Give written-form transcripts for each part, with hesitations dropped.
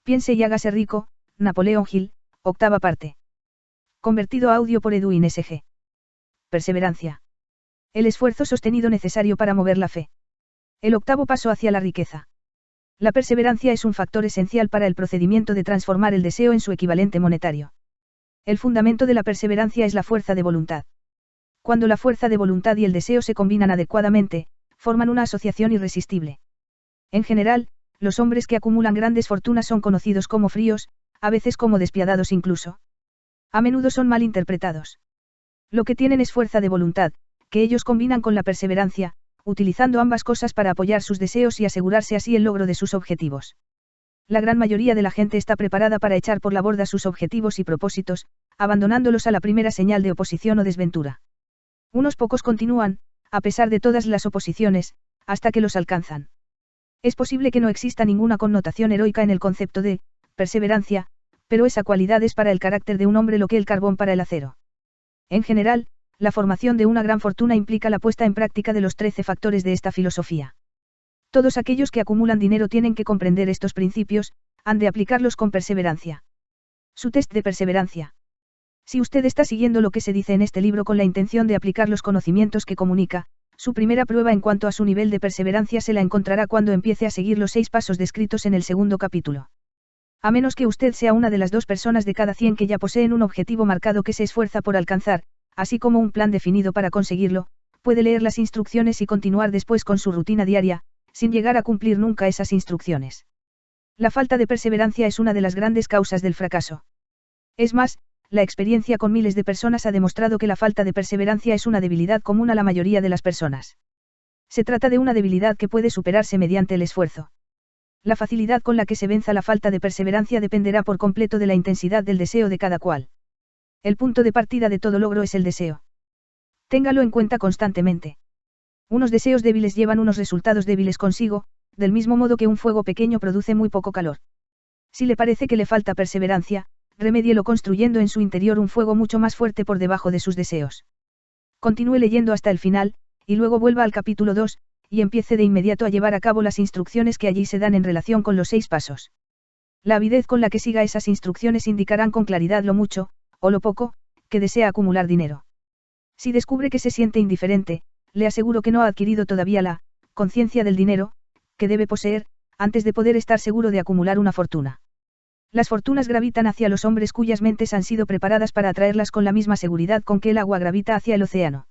Piense y hágase rico, Napoleón Hill, octava parte. Convertido a audio por Edwin S.G. Perseverancia. El esfuerzo sostenido necesario para mover la fe. El octavo paso hacia la riqueza. La perseverancia es un factor esencial para el procedimiento de transformar el deseo en su equivalente monetario. El fundamento de la perseverancia es la fuerza de voluntad. Cuando la fuerza de voluntad y el deseo se combinan adecuadamente, forman una asociación irresistible. En general, los hombres que acumulan grandes fortunas son conocidos como fríos, a veces como despiadados incluso. A menudo son mal interpretados. Lo que tienen es fuerza de voluntad, que ellos combinan con la perseverancia, utilizando ambas cosas para apoyar sus deseos y asegurarse así el logro de sus objetivos. La gran mayoría de la gente está preparada para echar por la borda sus objetivos y propósitos, abandonándolos a la primera señal de oposición o desventura. Unos pocos continúan, a pesar de todas las oposiciones, hasta que los alcanzan. Es posible que no exista ninguna connotación heroica en el concepto de perseverancia, pero esa cualidad es para el carácter de un hombre lo que el carbón para el acero. En general, la formación de una gran fortuna implica la puesta en práctica de los 13 factores de esta filosofía. Todos aquellos que acumulan dinero tienen que comprender estos principios, han de aplicarlos con perseverancia. Su test de perseverancia. Si usted está siguiendo lo que se dice en este libro con la intención de aplicar los conocimientos que comunica, su primera prueba en cuanto a su nivel de perseverancia se la encontrará cuando empiece a seguir los 6 pasos descritos en el segundo capítulo. A menos que usted sea una de las 2 personas de cada 100 que ya poseen un objetivo marcado que se esfuerza por alcanzar, así como un plan definido para conseguirlo, puede leer las instrucciones y continuar después con su rutina diaria, sin llegar a cumplir nunca esas instrucciones. La falta de perseverancia es una de las grandes causas del fracaso. Es más, la experiencia con miles de personas ha demostrado que la falta de perseverancia es una debilidad común a la mayoría de las personas. Se trata de una debilidad que puede superarse mediante el esfuerzo. La facilidad con la que se venza la falta de perseverancia dependerá por completo de la intensidad del deseo de cada cual. El punto de partida de todo logro es el deseo. Téngalo en cuenta constantemente. Unos deseos débiles llevan unos resultados débiles consigo, del mismo modo que un fuego pequeño produce muy poco calor. Si le parece que le falta perseverancia, remédielo construyendo en su interior un fuego mucho más fuerte por debajo de sus deseos. Continúe leyendo hasta el final, y luego vuelva al capítulo 2, y empiece de inmediato a llevar a cabo las instrucciones que allí se dan en relación con los 6 pasos. La avidez con la que siga esas instrucciones indicarán con claridad lo mucho, o lo poco, que desea acumular dinero. Si descubre que se siente indiferente, le aseguro que no ha adquirido todavía la conciencia del dinero que debe poseer, antes de poder estar seguro de acumular una fortuna. Las fortunas gravitan hacia los hombres cuyas mentes han sido preparadas para atraerlas con la misma seguridad con que el agua gravita hacia el océano.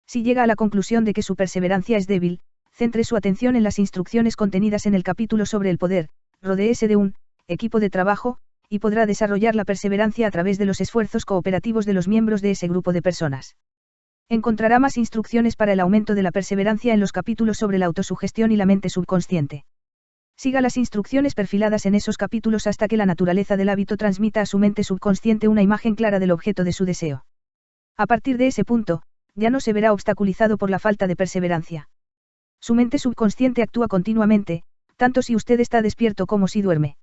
Si llega a la conclusión de que su perseverancia es débil, centre su atención en las instrucciones contenidas en el capítulo sobre el poder, rodéese de un equipo de trabajo, y podrá desarrollar la perseverancia a través de los esfuerzos cooperativos de los miembros de ese grupo de personas. Encontrará más instrucciones para el aumento de la perseverancia en los capítulos sobre la autosugestión y la mente subconsciente. Siga las instrucciones perfiladas en esos capítulos hasta que la naturaleza del hábito transmita a su mente subconsciente una imagen clara del objeto de su deseo. A partir de ese punto, ya no se verá obstaculizado por la falta de perseverancia. Su mente subconsciente actúa continuamente, tanto si usted está despierto como si duerme.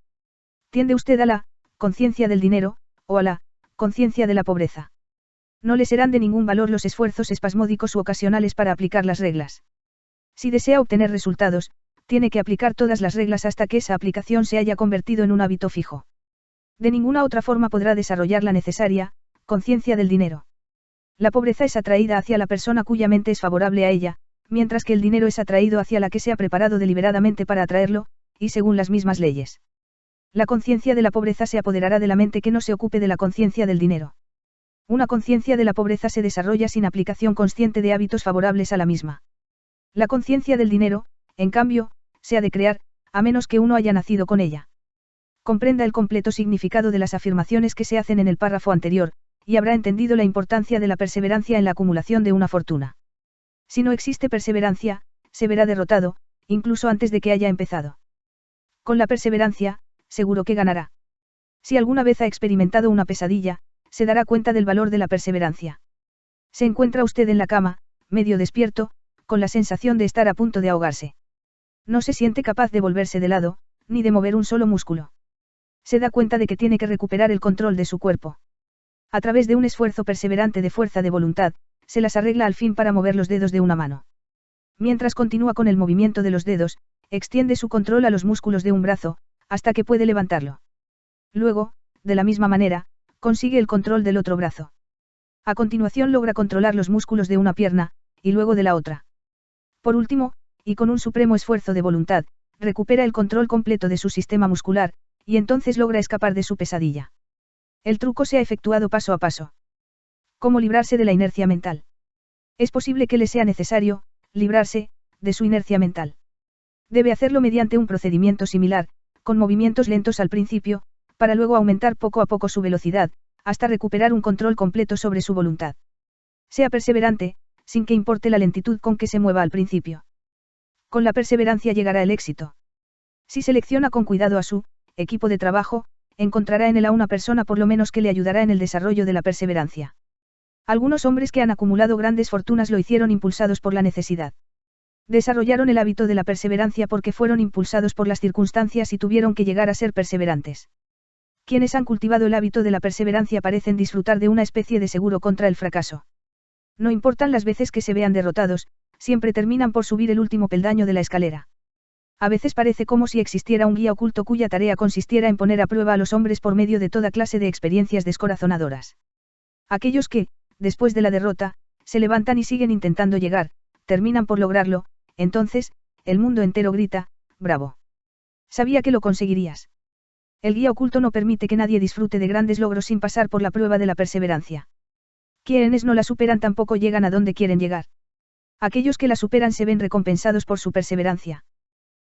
Tiende usted a la conciencia del dinero, o a la conciencia de la pobreza. No le serán de ningún valor los esfuerzos espasmódicos u ocasionales para aplicar las reglas. Si desea obtener resultados, tiene que aplicar todas las reglas hasta que esa aplicación se haya convertido en un hábito fijo. De ninguna otra forma podrá desarrollar la necesaria conciencia del dinero. La pobreza es atraída hacia la persona cuya mente es favorable a ella, mientras que el dinero es atraído hacia la que se ha preparado deliberadamente para atraerlo, y según las mismas leyes. La conciencia de la pobreza se apoderará de la mente que no se ocupe de la conciencia del dinero. Una conciencia de la pobreza se desarrolla sin aplicación consciente de hábitos favorables a la misma. La conciencia del dinero, en cambio, se ha de crear, a menos que uno haya nacido con ella. Comprenda el completo significado de las afirmaciones que se hacen en el párrafo anterior, y habrá entendido la importancia de la perseverancia en la acumulación de una fortuna. Si no existe perseverancia, se verá derrotado, incluso antes de que haya empezado. Con la perseverancia, seguro que ganará. Si alguna vez ha experimentado una pesadilla, se dará cuenta del valor de la perseverancia. Se encuentra usted en la cama, medio despierto, con la sensación de estar a punto de ahogarse. No se siente capaz de volverse de lado, ni de mover un solo músculo. Se da cuenta de que tiene que recuperar el control de su cuerpo. A través de un esfuerzo perseverante de fuerza de voluntad, se las arregla al fin para mover los dedos de una mano. Mientras continúa con el movimiento de los dedos, extiende su control a los músculos de un brazo, hasta que puede levantarlo. Luego, de la misma manera, consigue el control del otro brazo. A continuación logra controlar los músculos de una pierna, y luego de la otra. Por último, y con un supremo esfuerzo de voluntad, recupera el control completo de su sistema muscular, y entonces logra escapar de su pesadilla. El truco se ha efectuado paso a paso. ¿Cómo librarse de la inercia mental? Es posible que le sea necesario, librarse, de su inercia mental. Debe hacerlo mediante un procedimiento similar, con movimientos lentos al principio, para luego aumentar poco a poco su velocidad, hasta recuperar un control completo sobre su voluntad. Sea perseverante, sin que importe la lentitud con que se mueva al principio. Con la perseverancia llegará el éxito. Si selecciona con cuidado a su equipo de trabajo, encontrará en él a una persona por lo menos que le ayudará en el desarrollo de la perseverancia. Algunos hombres que han acumulado grandes fortunas lo hicieron impulsados por la necesidad. Desarrollaron el hábito de la perseverancia porque fueron impulsados por las circunstancias y tuvieron que llegar a ser perseverantes. Quienes han cultivado el hábito de la perseverancia parecen disfrutar de una especie de seguro contra el fracaso. No importan las veces que se vean derrotados, siempre terminan por subir el último peldaño de la escalera. A veces parece como si existiera un guía oculto cuya tarea consistiera en poner a prueba a los hombres por medio de toda clase de experiencias descorazonadoras. Aquellos que, después de la derrota, se levantan y siguen intentando llegar, terminan por lograrlo, entonces, el mundo entero grita, ¡bravo! Sabía que lo conseguirías. El guía oculto no permite que nadie disfrute de grandes logros sin pasar por la prueba de la perseverancia. Quienes no la superan tampoco llegan a donde quieren llegar. Aquellos que la superan se ven recompensados por su perseverancia.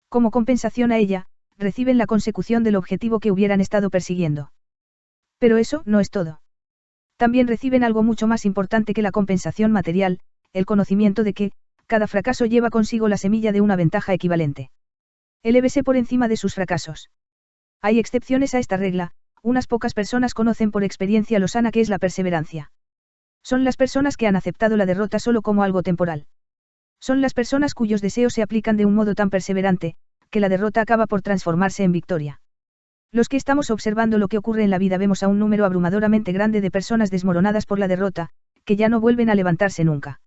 Como compensación a ella, reciben la consecución del objetivo que hubieran estado persiguiendo. Pero eso no es todo. También reciben algo mucho más importante que la compensación material, el conocimiento de que, cada fracaso lleva consigo la semilla de una ventaja equivalente. Elévese por encima de sus fracasos. Hay excepciones a esta regla, unas pocas personas conocen por experiencia lo sana que es la perseverancia. Son las personas que han aceptado la derrota solo como algo temporal. Son las personas cuyos deseos se aplican de un modo tan perseverante, que la derrota acaba por transformarse en victoria. Los que estamos observando lo que ocurre en la vida vemos a un número abrumadoramente grande de personas desmoronadas por la derrota, que ya no vuelven a levantarse nunca.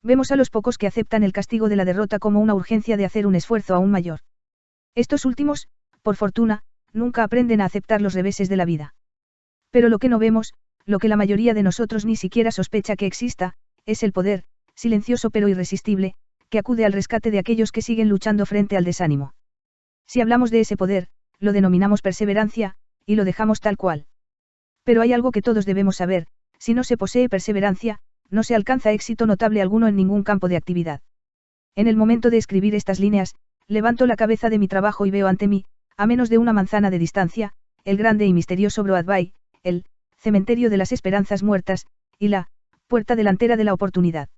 Vemos a los pocos que aceptan el castigo de la derrota como una urgencia de hacer un esfuerzo aún mayor. Estos últimos, por fortuna, nunca aprenden a aceptar los reveses de la vida. Pero lo que no vemos, lo que la mayoría de nosotros ni siquiera sospecha que exista, es el poder, silencioso pero irresistible, que acude al rescate de aquellos que siguen luchando frente al desánimo. Si hablamos de ese poder, lo denominamos perseverancia, y lo dejamos tal cual. Pero hay algo que todos debemos saber, si no se posee perseverancia, no se alcanza éxito notable alguno en ningún campo de actividad. En el momento de escribir estas líneas, levanto la cabeza de mi trabajo y veo ante mí, a menos de una manzana de distancia, el grande y misterioso Broadway, el cementerio de las esperanzas muertas, y la puerta delantera de la oportunidad.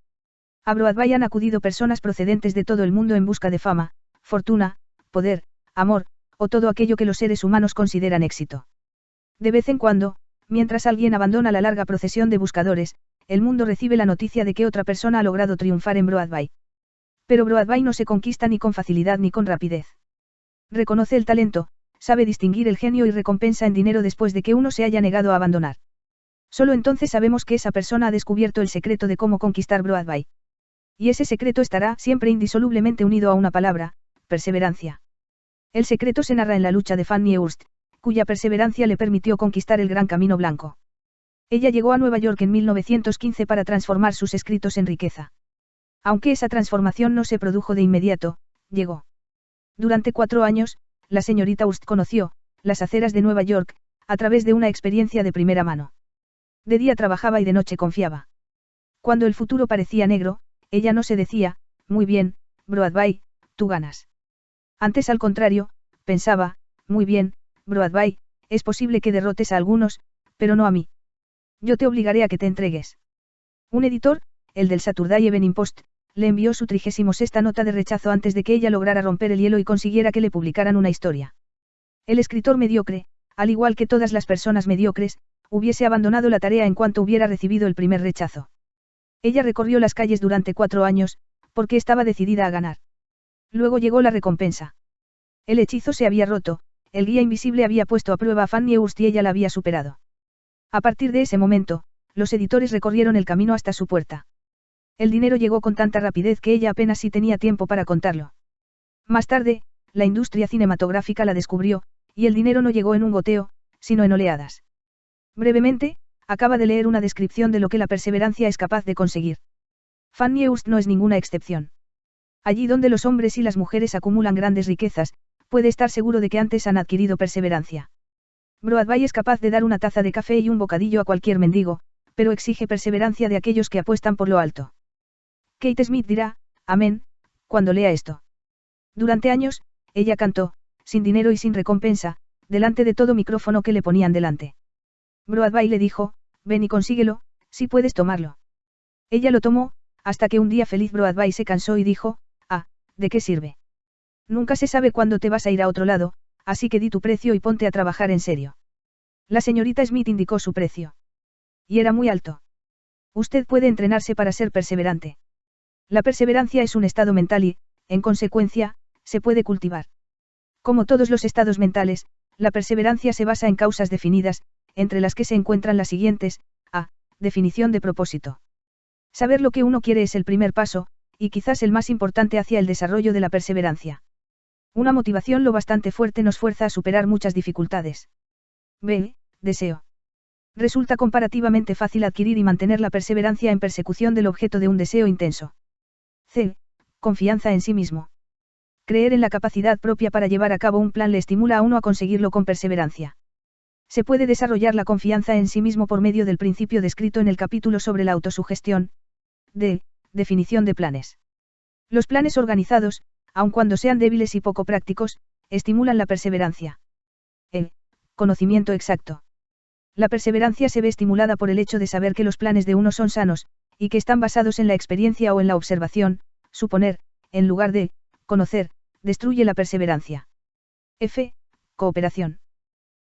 A Broadway han acudido personas procedentes de todo el mundo en busca de fama, fortuna, poder, amor, o todo aquello que los seres humanos consideran éxito. De vez en cuando, mientras alguien abandona la larga procesión de buscadores, el mundo recibe la noticia de que otra persona ha logrado triunfar en Broadway. Pero Broadway no se conquista ni con facilidad ni con rapidez. Reconoce el talento, sabe distinguir el genio y recompensa en dinero después de que uno se haya negado a abandonar. Solo entonces sabemos que esa persona ha descubierto el secreto de cómo conquistar Broadway. Y ese secreto estará siempre indisolublemente unido a una palabra, perseverancia. El secreto se narra en la lucha de Fanny Hurst, cuya perseverancia le permitió conquistar el Gran Camino Blanco. Ella llegó a Nueva York en 1915 para transformar sus escritos en riqueza. Aunque esa transformación no se produjo de inmediato, llegó. Durante 4 años, la señorita Hurst conoció las aceras de Nueva York, a través de una experiencia de primera mano. De día trabajaba y de noche confiaba. Cuando el futuro parecía negro, ella no se decía, muy bien, Broadway, tú ganas. Antes al contrario, pensaba, muy bien, Broadway, es posible que derrotes a algunos, pero no a mí. Yo te obligaré a que te entregues. Un editor, el del Saturday Evening Post, le envió su 36ª nota de rechazo antes de que ella lograra romper el hielo y consiguiera que le publicaran una historia. El escritor mediocre, al igual que todas las personas mediocres, hubiese abandonado la tarea en cuanto hubiera recibido el primer rechazo. Ella recorrió las calles durante 4 años, porque estaba decidida a ganar. Luego llegó la recompensa. El hechizo se había roto, el guía invisible había puesto a prueba a Fanny Hurst y ella la había superado. A partir de ese momento, los editores recorrieron el camino hasta su puerta. El dinero llegó con tanta rapidez que ella apenas si tenía tiempo para contarlo. Más tarde, la industria cinematográfica la descubrió, y el dinero no llegó en un goteo, sino en oleadas. Brevemente, acaba de leer una descripción de lo que la perseverancia es capaz de conseguir. Fanny Eust no es ninguna excepción. Allí donde los hombres y las mujeres acumulan grandes riquezas, puede estar seguro de que antes han adquirido perseverancia. Broadway es capaz de dar una taza de café y un bocadillo a cualquier mendigo, pero exige perseverancia de aquellos que apuestan por lo alto. Kate Smith dirá, amén, cuando lea esto. Durante años, ella cantó, sin dinero y sin recompensa, delante de todo micrófono que le ponían delante. Broadway le dijo, ven y consíguelo, si puedes tomarlo. Ella lo tomó, hasta que un día feliz Broadway se cansó y dijo, ¿de qué sirve? Nunca se sabe cuándo te vas a ir a otro lado, así que di tu precio y ponte a trabajar en serio. La señorita Smith indicó su precio. Y era muy alto. Usted puede entrenarse para ser perseverante. La perseverancia es un estado mental y, en consecuencia, se puede cultivar. Como todos los estados mentales, la perseverancia se basa en causas definidas, entre las que se encuentran las siguientes: definición de propósito. Saber lo que uno quiere es el primer paso, y quizás el más importante hacia el desarrollo de la perseverancia. Una motivación lo bastante fuerte nos fuerza a superar muchas dificultades. B. Deseo. Resulta comparativamente fácil adquirir y mantener la perseverancia en persecución del objeto de un deseo intenso. C. Confianza en sí mismo. Creer en la capacidad propia para llevar a cabo un plan le estimula a uno a conseguirlo con perseverancia. Se puede desarrollar la confianza en sí mismo por medio del principio descrito en el capítulo sobre la autosugestión. D. Definición de planes. Los planes organizados, aun cuando sean débiles y poco prácticos, estimulan la perseverancia. E. Conocimiento exacto. La perseverancia se ve estimulada por el hecho de saber que los planes de uno son sanos, y que están basados en la experiencia o en la observación. Suponer, en lugar de conocer, destruye la perseverancia. F. Cooperación.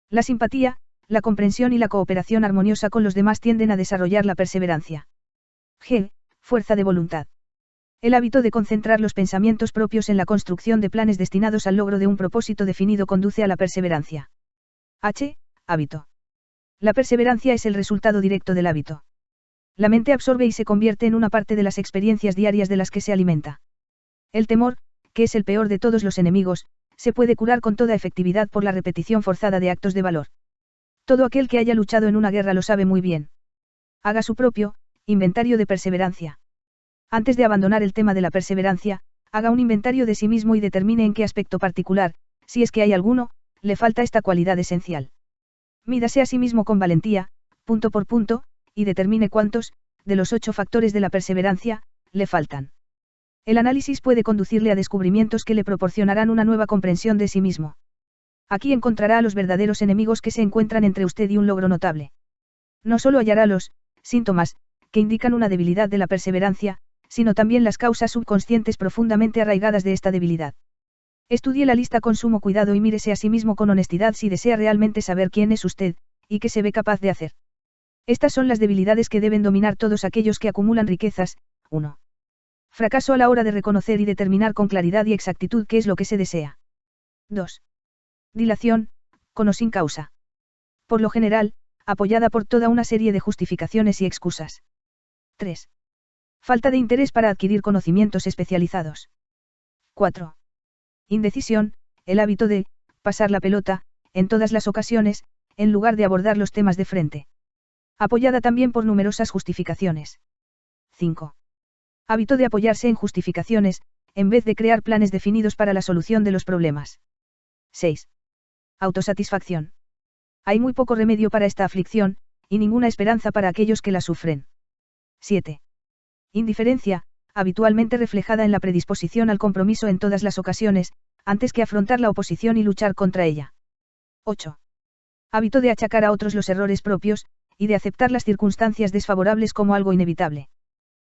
La simpatía, la comprensión y la cooperación armoniosa con los demás tienden a desarrollar la perseverancia. G. Fuerza de voluntad. El hábito de concentrar los pensamientos propios en la construcción de planes destinados al logro de un propósito definido conduce a la perseverancia. H. Hábito. La perseverancia es el resultado directo del hábito. La mente absorbe y se convierte en una parte de las experiencias diarias de las que se alimenta. El temor, que es el peor de todos los enemigos, se puede curar con toda efectividad por la repetición forzada de actos de valor. Todo aquel que haya luchado en una guerra lo sabe muy bien. Haga su propio inventario de perseverancia. Antes de abandonar el tema de la perseverancia, haga un inventario de sí mismo y determine en qué aspecto particular, si es que hay alguno, le falta esta cualidad esencial. Mídase a sí mismo con valentía, punto por punto, y determine cuántos, de los 8 factores de la perseverancia, le faltan. El análisis puede conducirle a descubrimientos que le proporcionarán una nueva comprensión de sí mismo. Aquí encontrará a los verdaderos enemigos que se encuentran entre usted y un logro notable. No solo hallará los síntomas que indican una debilidad de la perseverancia, sino también las causas subconscientes profundamente arraigadas de esta debilidad. Estudie la lista con sumo cuidado y mírese a sí mismo con honestidad si desea realmente saber quién es usted, y qué se ve capaz de hacer. Estas son las debilidades que deben dominar todos aquellos que acumulan riquezas. 1. Fracaso a la hora de reconocer y determinar con claridad y exactitud qué es lo que se desea. 2. Dilación, con o sin causa. Por lo general, apoyada por toda una serie de justificaciones y excusas. 3. Falta de interés para adquirir conocimientos especializados. 4. Indecisión, el hábito de pasar la pelota, en todas las ocasiones, en lugar de abordar los temas de frente. Apoyada también por numerosas justificaciones. 5. Hábito de apoyarse en justificaciones, en vez de crear planes definidos para la solución de los problemas. 6. Autosatisfacción. Hay muy poco remedio para esta aflicción, y ninguna esperanza para aquellos que la sufren. 7. Indiferencia, habitualmente reflejada en la predisposición al compromiso en todas las ocasiones, antes que afrontar la oposición y luchar contra ella. 8. Hábito de achacar a otros los errores propios, y de aceptar las circunstancias desfavorables como algo inevitable.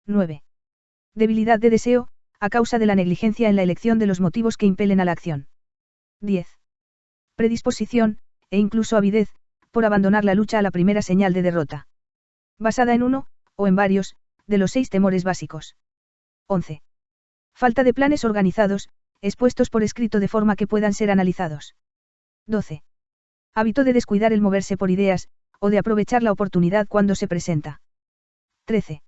9. Debilidad de deseo, a causa de la negligencia en la elección de los motivos que impelen a la acción. 10. Predisposición, e incluso avidez, por abandonar la lucha a la primera señal de derrota. Basada en uno, o en varios, de los 6 temores básicos. 11. Falta de planes organizados, expuestos por escrito de forma que puedan ser analizados. 12. Hábito de descuidar el moverse por ideas, o de aprovechar la oportunidad cuando se presenta. 13.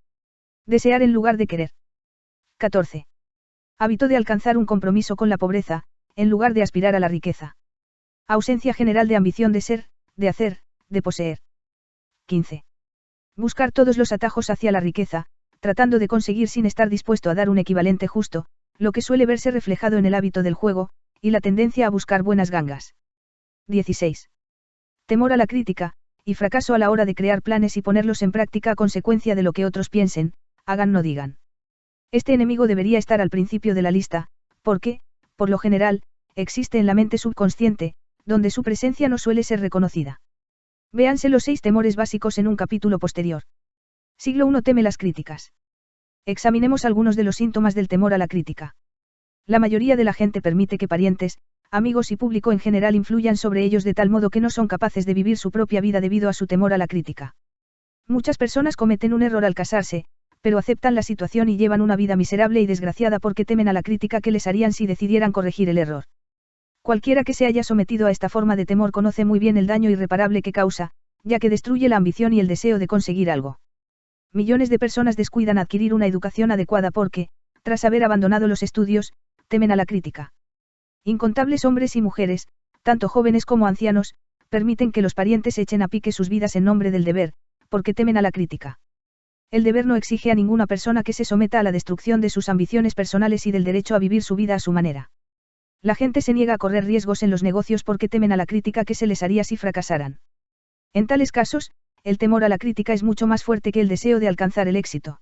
Desear en lugar de querer. 14. Hábito de alcanzar un compromiso con la pobreza, en lugar de aspirar a la riqueza. Ausencia general de ambición de ser, de hacer, de poseer. 15. Buscar todos los atajos hacia la riqueza, tratando de conseguir sin estar dispuesto a dar un equivalente justo, lo que suele verse reflejado en el hábito del juego, y la tendencia a buscar buenas gangas. 16. Temor a la crítica, y fracaso a la hora de crear planes y ponerlos en práctica a consecuencia de lo que otros piensen, hagan no digan. Este enemigo debería estar al principio de la lista, porque, por lo general, existe en la mente subconsciente, donde su presencia no suele ser reconocida. Véanse los 6 temores básicos en un capítulo posterior. Siglo I teme las críticas. Examinemos algunos de los síntomas del temor a la crítica. La mayoría de la gente permite que parientes, amigos y público en general influyan sobre ellos de tal modo que no son capaces de vivir su propia vida debido a su temor a la crítica. Muchas personas cometen un error al casarse, pero aceptan la situación y llevan una vida miserable y desgraciada porque temen a la crítica que les harían si decidieran corregir el error. Cualquiera que se haya sometido a esta forma de temor conoce muy bien el daño irreparable que causa, ya que destruye la ambición y el deseo de conseguir algo. Millones de personas descuidan adquirir una educación adecuada porque, tras haber abandonado los estudios, temen a la crítica. Incontables hombres y mujeres, tanto jóvenes como ancianos, permiten que los parientes echen a pique sus vidas en nombre del deber, porque temen a la crítica. El deber no exige a ninguna persona que se someta a la destrucción de sus ambiciones personales y del derecho a vivir su vida a su manera. La gente se niega a correr riesgos en los negocios porque temen a la crítica que se les haría si fracasaran. En tales casos, el temor a la crítica es mucho más fuerte que el deseo de alcanzar el éxito.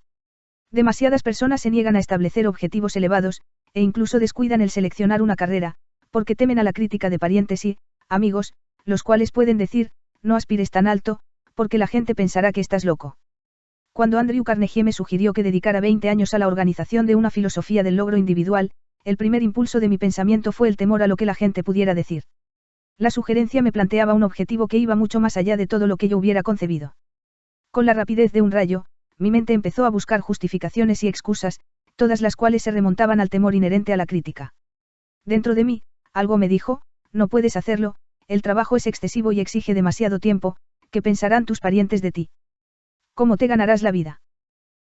Demasiadas personas se niegan a establecer objetivos elevados, e incluso descuidan el seleccionar una carrera, porque temen a la crítica de parientes y amigos, los cuales pueden decir, no aspires tan alto, porque la gente pensará que estás loco. Cuando Andrew Carnegie me sugirió que dedicara 20 años a la organización de una filosofía del logro individual, el primer impulso de mi pensamiento fue el temor a lo que la gente pudiera decir. La sugerencia me planteaba un objetivo que iba mucho más allá de todo lo que yo hubiera concebido. Con la rapidez de un rayo, mi mente empezó a buscar justificaciones y excusas, todas las cuales se remontaban al temor inherente a la crítica. Dentro de mí, algo me dijo, no puedes hacerlo, el trabajo es excesivo y exige demasiado tiempo, ¿qué pensarán tus parientes de ti? ¿Cómo te ganarás la vida?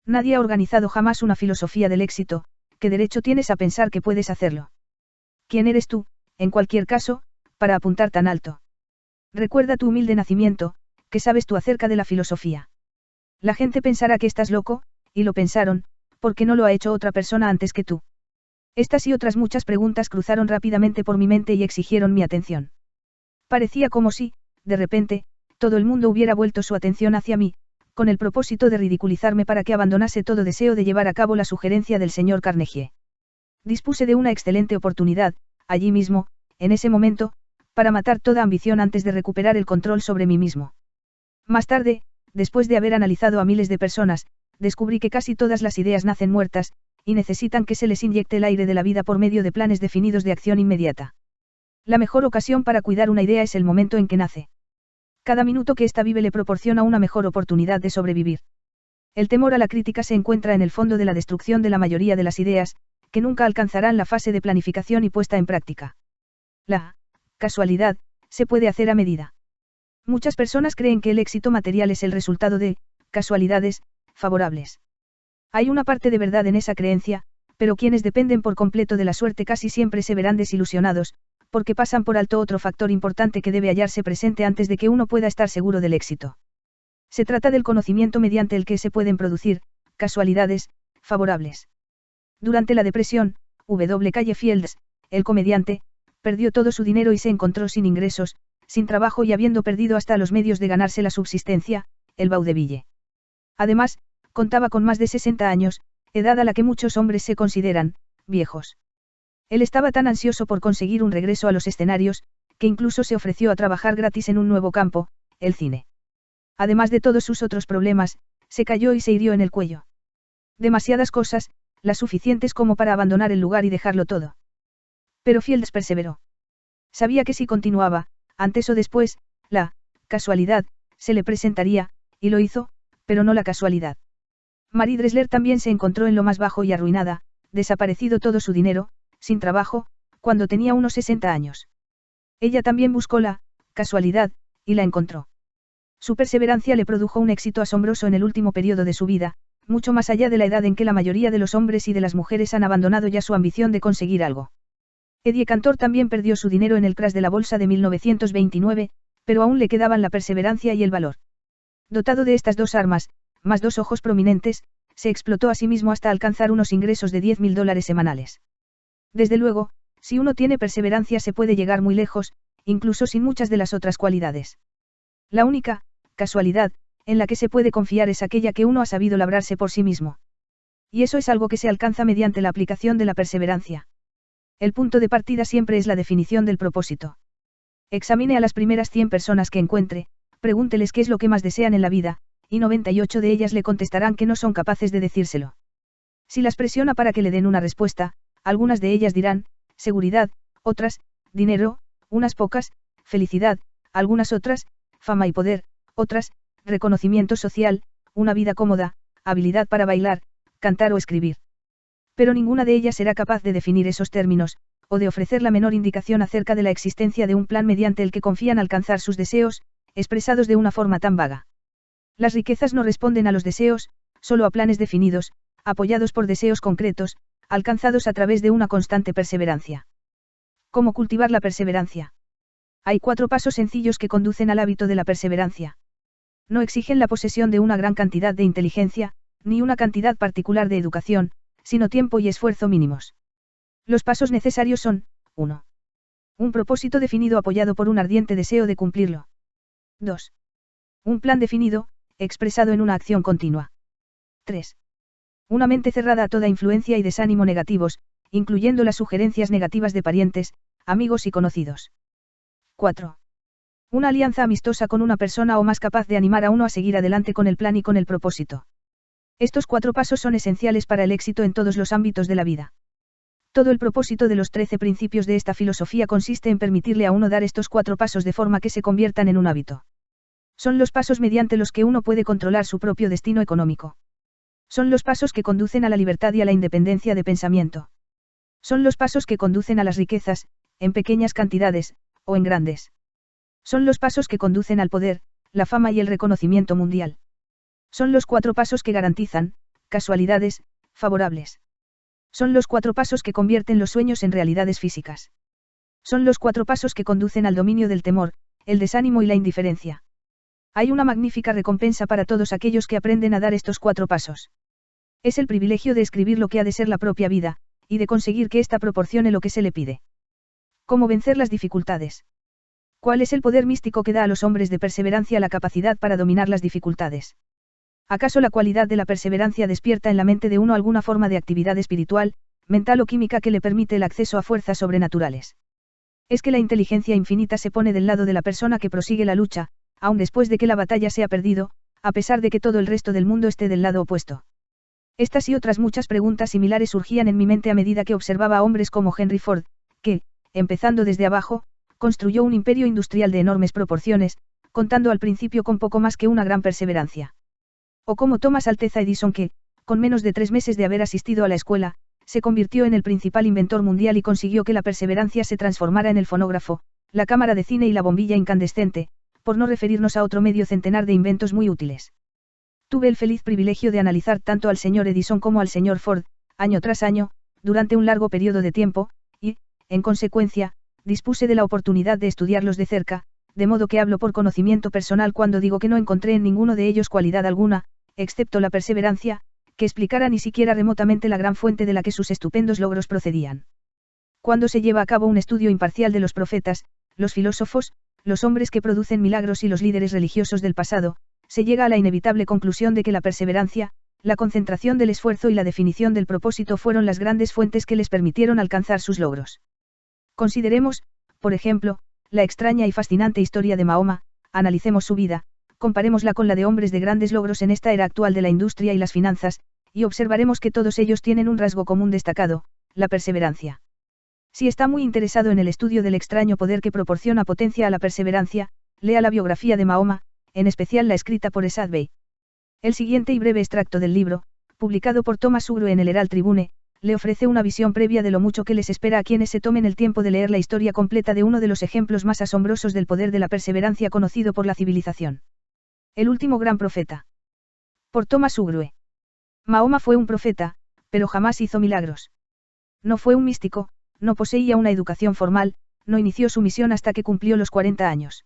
Nadie ha organizado jamás una filosofía del éxito, ¿qué derecho tienes a pensar que puedes hacerlo? ¿Quién eres tú, en cualquier caso, para apuntar tan alto? Recuerda tu humilde nacimiento, ¿qué sabes tú acerca de la filosofía? La gente pensará que estás loco, y lo pensaron, porque no lo ha hecho otra persona antes que tú. Estas y otras muchas preguntas cruzaron rápidamente por mi mente y exigieron mi atención. Parecía como si, de repente, todo el mundo hubiera vuelto su atención hacia mí, con el propósito de ridiculizarme para que abandonase todo deseo de llevar a cabo la sugerencia del señor Carnegie. Dispuse de una excelente oportunidad, allí mismo, en ese momento, para matar toda ambición antes de recuperar el control sobre mí mismo. Más tarde, después de haber analizado a miles de personas, descubrí que casi todas las ideas nacen muertas, y necesitan que se les inyecte el aire de la vida por medio de planes definidos de acción inmediata. La mejor ocasión para cuidar una idea es el momento en que nace. Cada minuto que ésta vive le proporciona una mejor oportunidad de sobrevivir. El temor a la crítica se encuentra en el fondo de la destrucción de la mayoría de las ideas, que nunca alcanzarán la fase de planificación y puesta en práctica. La casualidad se puede hacer a medida. Muchas personas creen que el éxito material es el resultado de casualidades favorables. Hay una parte de verdad en esa creencia, pero quienes dependen por completo de la suerte casi siempre se verán desilusionados, porque pasan por alto otro factor importante que debe hallarse presente antes de que uno pueda estar seguro del éxito. Se trata del conocimiento mediante el que se pueden producir casualidades favorables. Durante la depresión, W. Calle Fields, el comediante, perdió todo su dinero y se encontró sin ingresos, sin trabajo y habiendo perdido hasta los medios de ganarse la subsistencia, el vaudeville. Además, contaba con más de 60 años, edad a la que muchos hombres se consideran viejos. Él estaba tan ansioso por conseguir un regreso a los escenarios, que incluso se ofreció a trabajar gratis en un nuevo campo, el cine. Además de todos sus otros problemas, se cayó y se hirió en el cuello. Demasiadas cosas, las suficientes como para abandonar el lugar y dejarlo todo. Pero Fields perseveró. Sabía que si continuaba, antes o después, la casualidad se le presentaría, y lo hizo, pero no la casualidad. Marie Dressler también se encontró en lo más bajo y arruinada, desaparecido todo su dinero, sin trabajo, cuando tenía unos 60 años. Ella también buscó la casualidad, y la encontró. Su perseverancia le produjo un éxito asombroso en el último periodo de su vida, mucho más allá de la edad en que la mayoría de los hombres y de las mujeres han abandonado ya su ambición de conseguir algo. Eddie Cantor también perdió su dinero en el crash de la bolsa de 1929, pero aún le quedaban la perseverancia y el valor. Dotado de estas dos armas, más dos ojos prominentes, se explotó a sí mismo hasta alcanzar unos ingresos de $10.000 semanales. Desde luego, si uno tiene perseverancia se puede llegar muy lejos, incluso sin muchas de las otras cualidades. La única, casualidad, en la que se puede confiar es aquella que uno ha sabido labrarse por sí mismo. Y eso es algo que se alcanza mediante la aplicación de la perseverancia. El punto de partida siempre es la definición del propósito. Examine a las primeras 100 personas que encuentre, pregúnteles qué es lo que más desean en la vida, y 98 de ellas le contestarán que no son capaces de decírselo. Si las presiona para que le den una respuesta, algunas de ellas dirán, seguridad, otras, dinero, unas pocas, felicidad, algunas otras, fama y poder, otras, reconocimiento social, una vida cómoda, habilidad para bailar, cantar o escribir. Pero ninguna de ellas será capaz de definir esos términos, o de ofrecer la menor indicación acerca de la existencia de un plan mediante el que confían alcanzar sus deseos, expresados de una forma tan vaga. Las riquezas no responden a los deseos, solo a planes definidos, apoyados por deseos concretos, alcanzados a través de una constante perseverancia. ¿Cómo cultivar la perseverancia? Hay 4 pasos sencillos que conducen al hábito de la perseverancia. No exigen la posesión de una gran cantidad de inteligencia, ni una cantidad particular de educación, sino tiempo y esfuerzo mínimos. Los pasos necesarios son: 1. Un propósito definido apoyado por un ardiente deseo de cumplirlo. 2. Un plan definido, expresado en una acción continua. 3. Una mente cerrada a toda influencia y desánimo negativos, incluyendo las sugerencias negativas de parientes, amigos y conocidos. 4. Una alianza amistosa con una persona o más capaz de animar a uno a seguir adelante con el plan y con el propósito. Estos 4 pasos son esenciales para el éxito en todos los ámbitos de la vida. Todo el propósito de los 13 principios de esta filosofía consiste en permitirle a uno dar estos 4 pasos de forma que se conviertan en un hábito. Son los pasos mediante los que uno puede controlar su propio destino económico. Son los pasos que conducen a la libertad y a la independencia de pensamiento. Son los pasos que conducen a las riquezas, en pequeñas cantidades, o en grandes. Son los pasos que conducen al poder, la fama y el reconocimiento mundial. Son los 4 pasos que garantizan, casualidades, favorables. Son los 4 pasos que convierten los sueños en realidades físicas. Son los 4 pasos que conducen al dominio del temor, el desánimo y la indiferencia. Hay una magnífica recompensa para todos aquellos que aprenden a dar estos 4 pasos. Es el privilegio de escribir lo que ha de ser la propia vida, y de conseguir que ésta proporcione lo que se le pide. ¿Cómo vencer las dificultades? ¿Cuál es el poder místico que da a los hombres de perseverancia la capacidad para dominar las dificultades? ¿Acaso la cualidad de la perseverancia despierta en la mente de uno alguna forma de actividad espiritual, mental o química que le permite el acceso a fuerzas sobrenaturales? Es que la inteligencia infinita se pone del lado de la persona que prosigue la lucha, aun después de que la batalla se ha perdido, a pesar de que todo el resto del mundo esté del lado opuesto. Estas y otras muchas preguntas similares surgían en mi mente a medida que observaba a hombres como Henry Ford, que, empezando desde abajo, construyó un imperio industrial de enormes proporciones, contando al principio con poco más que una gran perseverancia. O como Thomas Alteza Edison que, con menos de 3 meses de haber asistido a la escuela, se convirtió en el principal inventor mundial y consiguió que la perseverancia se transformara en el fonógrafo, la cámara de cine y la bombilla incandescente, por no referirnos a otro medio centenar de inventos muy útiles. Tuve el feliz privilegio de analizar tanto al señor Edison como al señor Ford, año tras año, durante un largo periodo de tiempo, y, en consecuencia, dispuse de la oportunidad de estudiarlos de cerca, de modo que hablo por conocimiento personal cuando digo que no encontré en ninguno de ellos cualidad alguna, excepto la perseverancia, que explicara ni siquiera remotamente la gran fuente de la que sus estupendos logros procedían. Cuando se lleva a cabo un estudio imparcial de los profetas, los filósofos, los hombres que producen milagros y los líderes religiosos del pasado, se llega a la inevitable conclusión de que la perseverancia, la concentración del esfuerzo y la definición del propósito fueron las grandes fuentes que les permitieron alcanzar sus logros. Consideremos, por ejemplo, la extraña y fascinante historia de Mahoma, analicemos su vida, comparémosla con la de hombres de grandes logros en esta era actual de la industria y las finanzas, y observaremos que todos ellos tienen un rasgo común destacado, la perseverancia. Si está muy interesado en el estudio del extraño poder que proporciona potencia a la perseverancia, lea la biografía de Mahoma, en especial la escrita por Esad Bey. El siguiente y breve extracto del libro, publicado por Thomas Sugru en el Herald Tribune, le ofrece una visión previa de lo mucho que les espera a quienes se tomen el tiempo de leer la historia completa de uno de los ejemplos más asombrosos del poder de la perseverancia conocido por la civilización. El último gran profeta. Por Thomas Sugru. Mahoma fue un profeta, pero jamás hizo milagros. No fue un místico, no poseía una educación formal, no inició su misión hasta que cumplió los 40 años.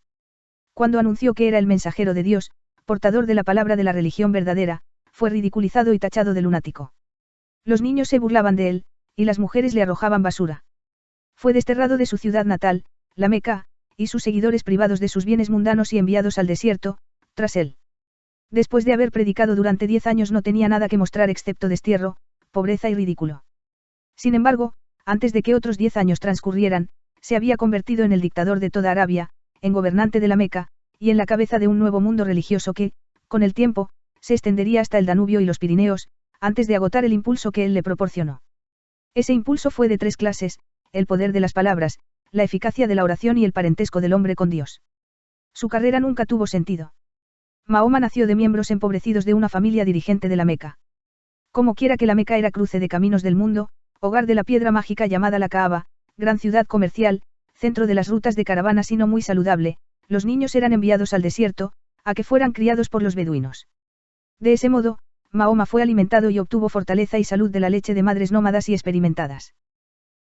Cuando anunció que era el mensajero de Dios, portador de la palabra de la religión verdadera, fue ridiculizado y tachado de lunático. Los niños se burlaban de él, y las mujeres le arrojaban basura. Fue desterrado de su ciudad natal, la Meca, y sus seguidores privados de sus bienes mundanos y enviados al desierto, tras él. Después de haber predicado durante 10 años no tenía nada que mostrar excepto destierro, pobreza y ridículo. Sin embargo, antes de que otros 10 años transcurrieran, se había convertido en el dictador de toda Arabia, en gobernante de la Meca, y en la cabeza de un nuevo mundo religioso que, con el tiempo, se extendería hasta el Danubio y los Pirineos, antes de agotar el impulso que él le proporcionó. Ese impulso fue de 3 clases: el poder de las palabras, la eficacia de la oración y el parentesco del hombre con Dios. Su carrera nunca tuvo sentido. Mahoma nació de miembros empobrecidos de una familia dirigente de la Meca. Como quiera que la Meca era cruce de caminos del mundo, hogar de la piedra mágica llamada la Kaaba, gran ciudad comercial, centro de las rutas de caravanas y no muy saludable, los niños eran enviados al desierto, a que fueran criados por los beduinos. De ese modo, Mahoma fue alimentado y obtuvo fortaleza y salud de la leche de madres nómadas y experimentadas.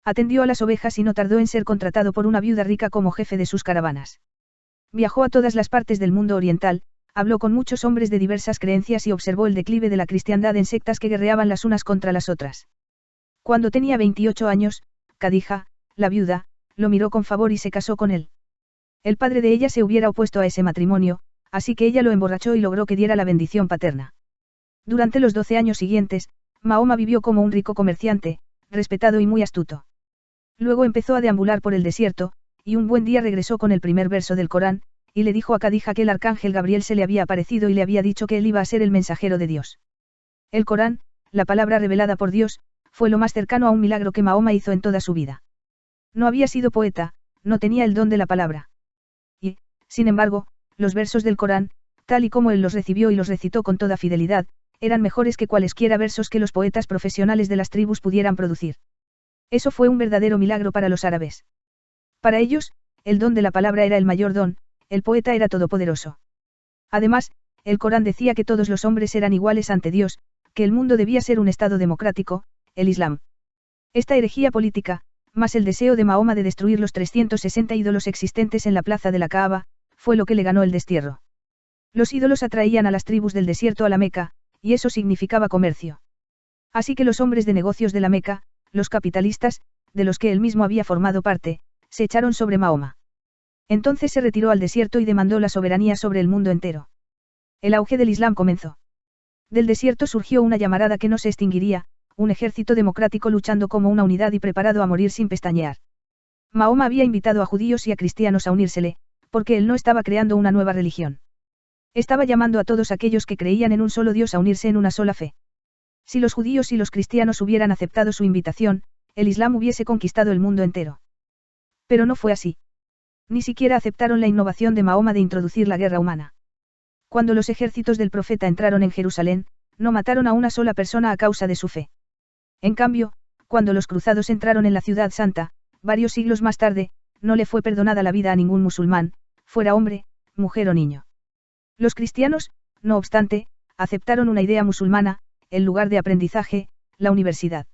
Atendió a las ovejas y no tardó en ser contratado por una viuda rica como jefe de sus caravanas. Viajó a todas las partes del mundo oriental, habló con muchos hombres de diversas creencias y observó el declive de la cristiandad en sectas que guerreaban las unas contra las otras. Cuando tenía 28 años, Khadija, la viuda, lo miró con favor y se casó con él. El padre de ella se hubiera opuesto a ese matrimonio, así que ella lo emborrachó y logró que diera la bendición paterna. Durante los 12 años siguientes, Mahoma vivió como un rico comerciante, respetado y muy astuto. Luego empezó a deambular por el desierto, y un buen día regresó con el primer verso del Corán, y le dijo a Khadija que el arcángel Gabriel se le había aparecido y le había dicho que él iba a ser el mensajero de Dios. El Corán, la palabra revelada por Dios, fue lo más cercano a un milagro que Mahoma hizo en toda su vida. No había sido poeta, no tenía el don de la palabra. Y, sin embargo, los versos del Corán, tal y como él los recibió y los recitó con toda fidelidad, eran mejores que cualesquiera versos que los poetas profesionales de las tribus pudieran producir. Eso fue un verdadero milagro para los árabes. Para ellos, el don de la palabra era el mayor don, el poeta era todopoderoso. Además, el Corán decía que todos los hombres eran iguales ante Dios, que el mundo debía ser un estado democrático, el Islam. Esta herejía política, más el deseo de Mahoma de destruir los 360 ídolos existentes en la plaza de la Kaaba, fue lo que le ganó el destierro. Los ídolos atraían a las tribus del desierto a la Meca, y eso significaba comercio. Así que los hombres de negocios de la Meca, los capitalistas, de los que él mismo había formado parte, se echaron sobre Mahoma. Entonces se retiró al desierto y demandó la soberanía sobre el mundo entero. El auge del Islam comenzó. Del desierto surgió una llamarada que no se extinguiría, un ejército democrático luchando como una unidad y preparado a morir sin pestañear. Mahoma había invitado a judíos y a cristianos a unírsele, porque él no estaba creando una nueva religión. Estaba llamando a todos aquellos que creían en un solo Dios a unirse en una sola fe. Si los judíos y los cristianos hubieran aceptado su invitación, el Islam hubiese conquistado el mundo entero. Pero no fue así. Ni siquiera aceptaron la innovación de Mahoma de introducir la guerra humana. Cuando los ejércitos del profeta entraron en Jerusalén, no mataron a una sola persona a causa de su fe. En cambio, cuando los cruzados entraron en la ciudad santa, varios siglos más tarde, no le fue perdonada la vida a ningún musulmán, fuera hombre, mujer o niño. Los cristianos, no obstante, aceptaron una idea musulmana, el lugar de aprendizaje, la universidad.